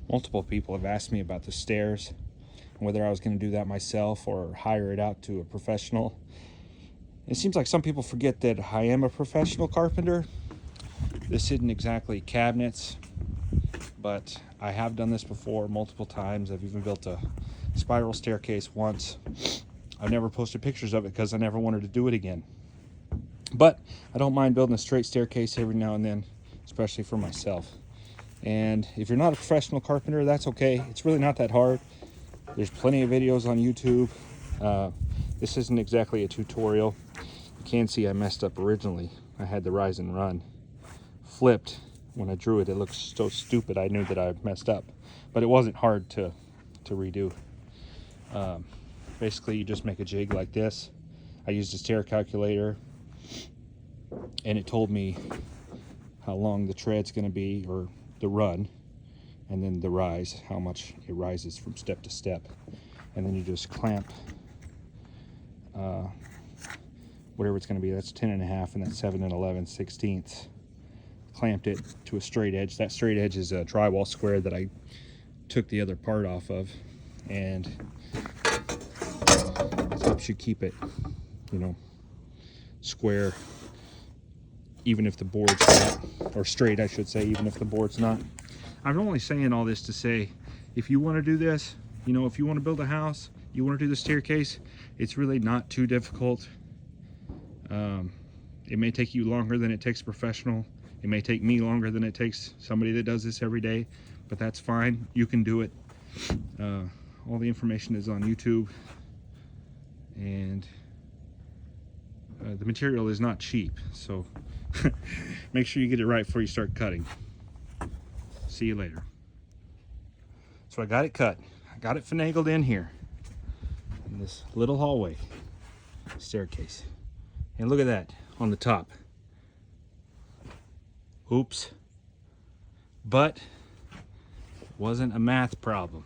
Multiple people have asked me about the stairs, whether I was going to do that myself or hire it out to a professional. It seems like some people forget that I am a professional carpenter. This isn't exactly cabinets, but I have done this before multiple times. I've even built a spiral staircase once. I've never posted pictures of it because I never wanted to do it again. But I don't mind building a straight staircase every now and then, especially for myself. And if you're not a professional carpenter, that's okay. It's really not that hard. There's plenty of videos on YouTube. This isn't exactly a tutorial. You can see I messed up originally. I had the rise and run flipped. When I drew it, it looks so stupid. I knew that I messed up, but it wasn't hard to redo. Basically, you just make a jig like this. I used a stair calculator, and it told me how long the tread's going to be, or the run, and then the rise, how much it rises from step to step. And then you just clamp whatever it's going to be. That's 10.5, and that's 7 11/16. Clamped it to a straight edge. That straight edge is a drywall square that I took the other part off of, and it helps you keep it, square, even if the board's not, or straight I should say, even if the board's not. I'm only saying all this to say, if you want to do this, if you want to build a house, you want to do the staircase, it's really not too difficult. It may take you longer than it takes a professional. It may take me longer than it takes somebody that does this every day, but that's fine. You can do it. All the information is on YouTube, and the material is not cheap, so make sure you get it right before you start cutting. See you later. So I got it cut. I got it finagled in here in this little hallway staircase, and look at that on the top. Oops. But it wasn't a math problem.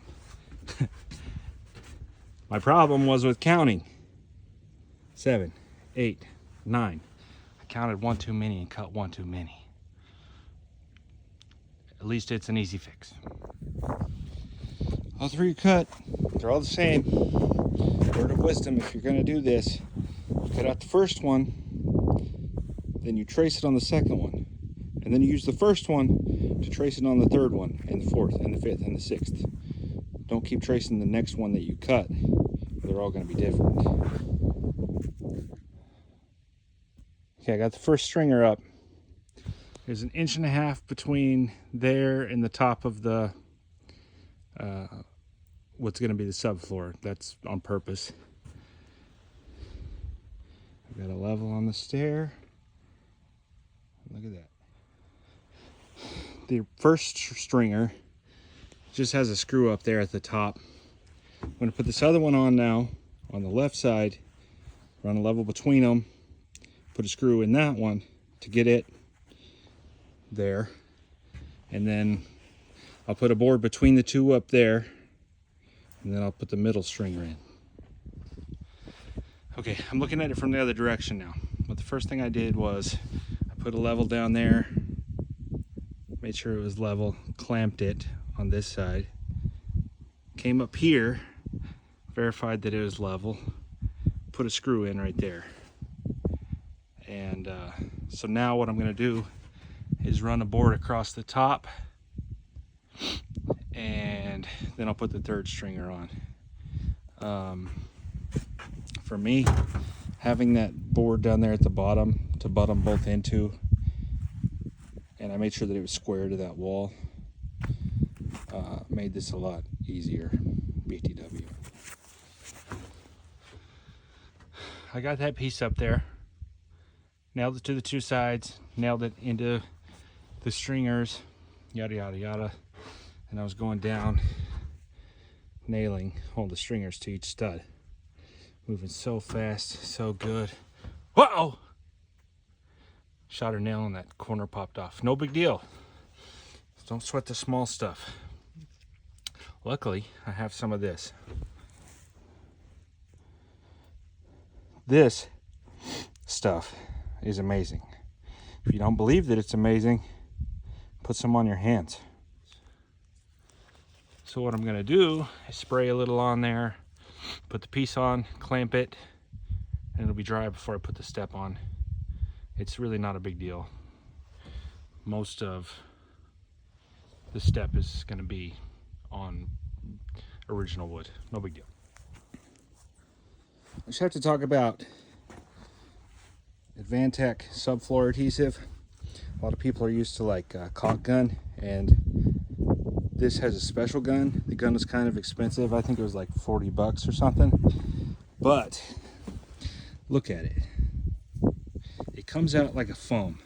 My problem was with counting. 7, 8, 9. I counted one too many and cut one too many. At least it's an easy fix. All three cut. They're all the same. Word of wisdom, if you're going to do this, cut out the first one, then you trace it on the second one. And then you use the first one to trace it on the third one, and the fourth, and the fifth, and the sixth. Don't keep tracing the next one that you cut. They're all going to be different. Okay, I got the first stringer up. There's 1.5 inches between there and the top of the what's going to be the subfloor. That's on purpose. I've got a level on the stair. Look at that. The first stringer just has a screw up there at the top. I'm going to put this other one on now on the left side, run a level between them, put a screw in that one to get it there, and then I'll put a board between the two up there, and then I'll put the middle stringer in. Okay, I'm looking at it from the other direction now. But the first thing I did was I put a level down there, made sure it was level, clamped it on this side, came up here, verified that it was level, put a screw in right there. And so now what I'm going to do is run a board across the top, and then I'll put the third stringer on. For me, having that board down there at the bottom to butt them both into, and I made sure that it was square to that wall, made this a lot easier. BTW. I got that piece up there, nailed it to the two sides, nailed it into the stringers, yada yada yada, and I was going down, nailing all the stringers to each stud. Moving so fast, so good. Whoa! Shot her nail and that corner popped off. No big deal. Don't sweat the small stuff. Luckily, I have some of this. This stuff is amazing. If you don't believe that it's amazing, put some on your hands. So what I'm gonna do is spray a little on there, put the piece on, clamp it, and it'll be dry before I put the step on. It's really not a big deal. Most of the step is gonna be on original wood, no big deal. I just have to talk about Advantech subfloor adhesive. A lot of people are used to like caulk gun, and this has a special gun. The gun is kind of expensive. I think it was like 40 bucks or something. But look at it. It comes out like a foam,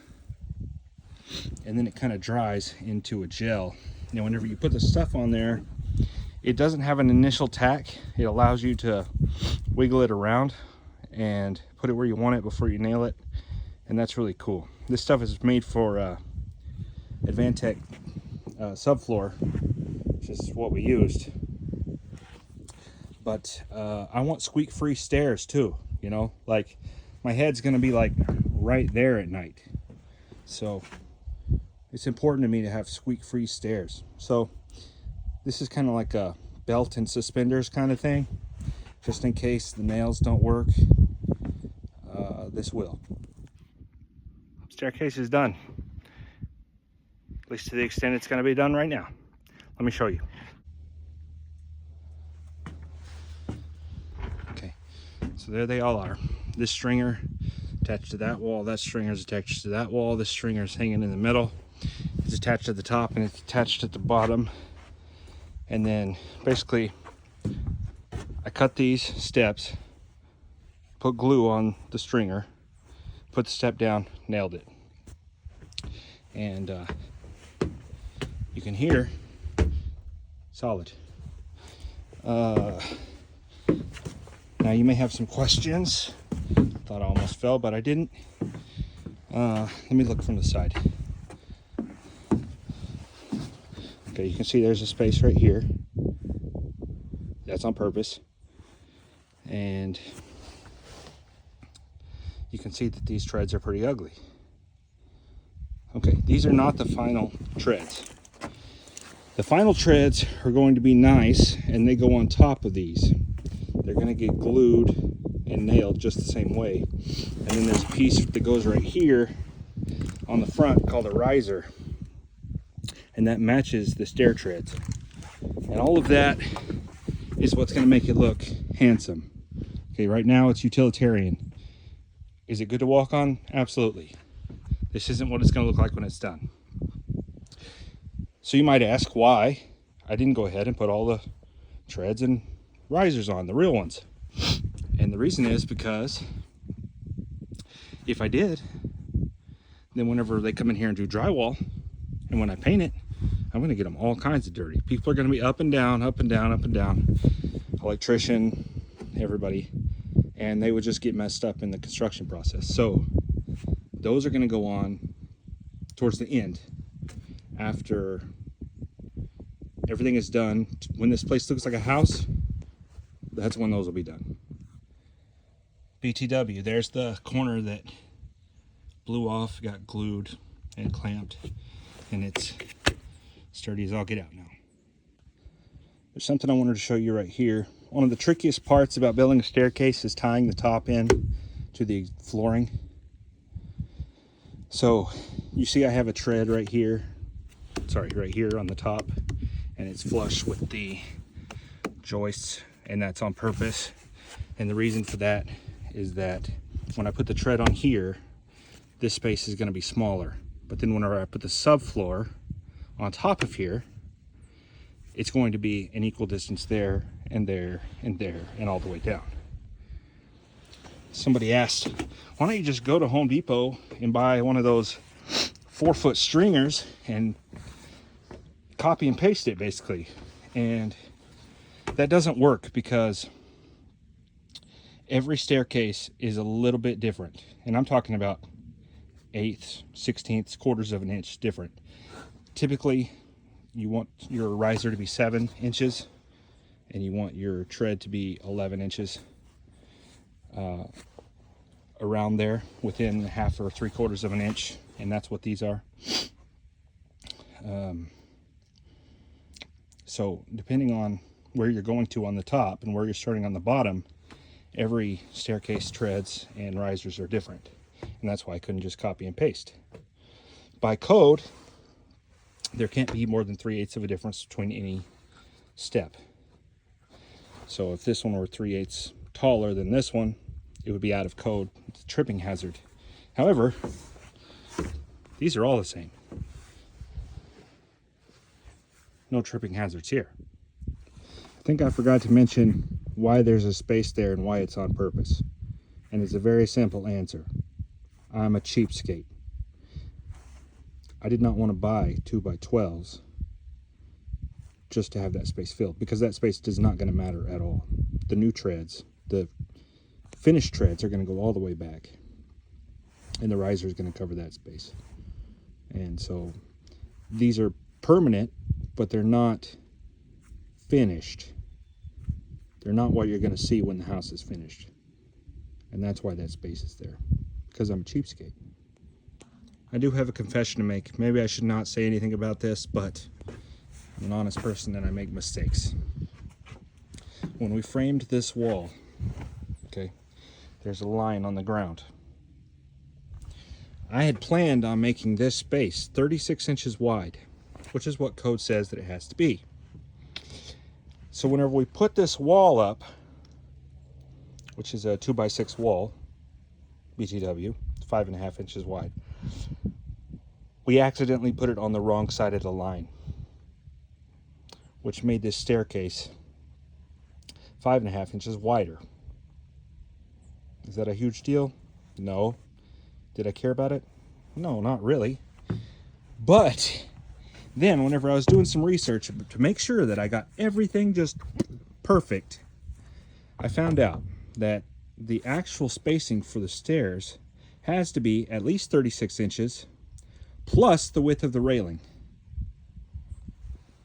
and then it kind of dries into a gel. Now, whenever you put the stuff on there, it doesn't have an initial tack. It allows you to wiggle it around and put it where you want it before you nail it, and that's really cool. This stuff is made for Advantech subfloor, which is what we used. But I want squeak-free stairs too, you know, like my head's gonna be like right there at night, so it's important to me to have squeak-free stairs. So this is kind of like a belt and suspenders kind of thing, just in case the nails don't work. This will. Staircase is done, at least to the extent it's going to be done right now. Let me show you. Okay, so there they all are. This stringer attached to that wall, that stringer is attached to that wall, this stringer is hanging in the middle, it's attached at the top, and it's attached at the bottom. And then basically I cut these steps, put glue on the stringer, put the step down, nailed it. And you can hear solid. Now you may have some questions. Thought I almost fell, but I didn't. Let me look from the side. Okay, you can see there's a space right here. That's on purpose. And you can see that these treads are pretty ugly. Okay, these are not the final treads. The final treads are going to be nice, and they go on top of these. They're going to get glued and nailed just the same way. And then there's a piece that goes right here on the front called a riser, and that matches the stair treads. And all of that is what's going to make it look handsome. Okay, right now it's utilitarian. Is it good to walk on? Absolutely. This isn't what it's going to look like when it's done. So you might ask why I didn't go ahead and put all the treads and risers on, the real ones. And the reason is because if I did, then whenever they come in here and do drywall, and when I paint it, I'm going to get them all kinds of dirty. People are going to be up and down, up and down, up and down. Electrician, everybody. And they would just get messed up in the construction process. So those are going to go on towards the end, after everything is done. When this place looks like a house, that's when those will be done. BTW, there's the corner that blew off, got glued and clamped, and it's sturdy as all get out now. There's something I wanted to show you right here. One of the trickiest parts about building a staircase is tying the top in to the flooring. So you see I have a tread right here, right here on the top, and it's flush with the joists, and that's on purpose. And the reason for that is that when I put the tread on here, this space is going to be smaller. But then whenever I put the subfloor on top of here, it's going to be an equal distance there and there and there and all the way down. Somebody asked, why don't you just go to Home Depot and buy one of those 4-foot stringers and copy and paste it, basically? And that doesn't work, because every staircase is a little bit different. And I'm talking about 1/8, 1/16, quarters of an inch different. Typically, you want your riser to be 7 inches, and you want your tread to be 11 inches. Around there, within 1/2 or 3/4 of an inch, and that's what these are. So depending on where you're going to on the top and where you're starting on the bottom, every staircase treads and risers are different. And that's why I couldn't just copy and paste. By code, there can't be more than 3/8 of a difference between any step. So if this one were 3/8 taller than this one, it would be out of code. It's a tripping hazard. However, these are all the same. No tripping hazards here. I think I forgot to mention why there's a space there and why it's on purpose. And it's a very simple answer. I'm a cheapskate. I did not want to buy 2x12s just to have that space filled, because that space is not going to matter at all. The new treads, the finished treads, are going to go all the way back, and the riser is going to cover that space. And so these are permanent, but they're not finished. They're not what you're going to see when the house is finished. And that's why that space is there, because I'm a cheapskate. I do have a confession to make. Maybe I should not say anything about this, but I'm an honest person and I make mistakes. When we framed this wall, okay, there's a line on the ground. I had planned on making this space 36 inches wide, which is what code says that it has to be. So whenever we put this wall up, which is a 2x6 wall, BTW, 5.5 inches wide, we accidentally put it on the wrong side of the line, which made this staircase 5.5 inches wider. Is that a huge deal? No. Did I care about it? No, not really. But then whenever I was doing some research to make sure that I got everything just perfect, I found out that the actual spacing for the stairs has to be at least 36 inches plus the width of the railing.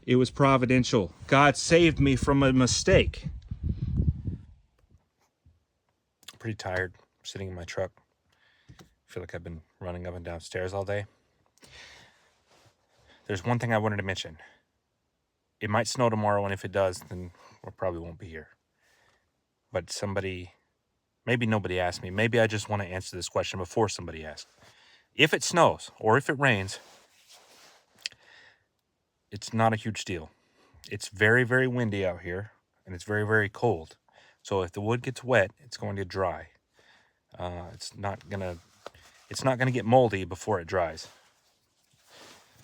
It was providential. God saved me from a mistake. Pretty tired, sitting in my truck. I feel like I've been running up and down stairs all day. There's one thing I wanted to mention. It might snow tomorrow, and if it does, then we probably won't be here. But maybe nobody asked me. Maybe I just want to answer this question before somebody asks. If it snows or if it rains, it's not a huge deal. It's very, very windy out here, and it's very, very cold. So if the wood gets wet, it's going to dry. It's not gonna get moldy before it dries.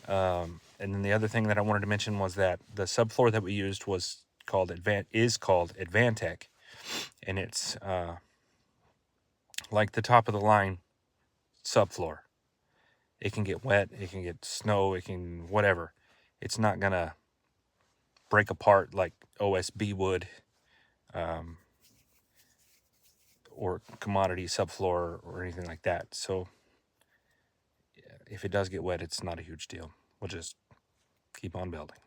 And then the other thing that I wanted to mention was that the subfloor that we used is called Advantech, and it's like the top of the line subfloor. It can get wet, it can get snow, it can whatever. It's not gonna break apart like OSB would, or commodity subfloor or anything like that. So if it does get wet, it's not a huge deal. We'll just keep on building.